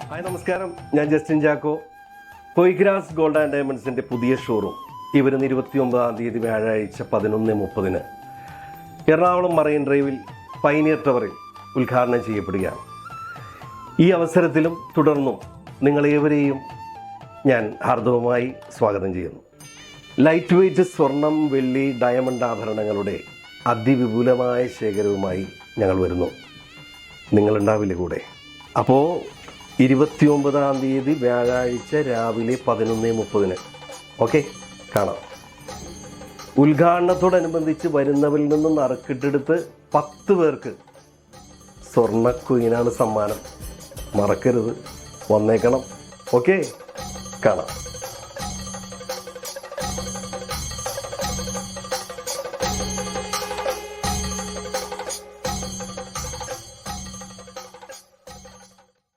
Hi നമസ്കാരം, ഞാൻ Justin Chacko. കൊയ്ഗ്രാസ് gold and ഡയമണ്ട്സിൻ്റെ പുതിയ ഷോറൂം ഈ വരുന്ന 29-ാം തീയതി വ്യാഴാഴ്ച 11:30 എറണാകുളം മറൈൻ ഡ്രൈവിൽ പൈനിയർ ടവറിൽ ഉദ്ഘാടനം ചെയ്യപ്പെടുകയാണ്. ഈ അവസരത്തിലും തുടർന്നും നിങ്ങളേവരെയും ഞാൻ ഹാർദവമായി സ്വാഗതം ചെയ്യുന്നു. ലൈറ്റ് വെയ്റ്റ് സ്വർണം, വെള്ളി, ഡയമണ്ട് ആഭരണങ്ങളുടെ അതിവിപുലമായ ശേഖരവുമായി ഞങ്ങൾ വരുന്നു. നിങ്ങളുണ്ടാവില്ല കൂടെ. അപ്പോൾ 29-ാം തീയതി വ്യാഴാഴ്ച രാവിലെ 11:30 ഓക്കെ, കാണാം. ഉദ്ഘാടനത്തോടനുബന്ധിച്ച് വരുന്നവരിൽ നിന്നും നറുക്കിട്ടെടുത്ത് 10 പേർക്ക് സ്വർണ്ണ കുയിനാണ് സമ്മാനം. മറക്കരുത്, വന്നേക്കണം. ഓക്കെ, കാണാം.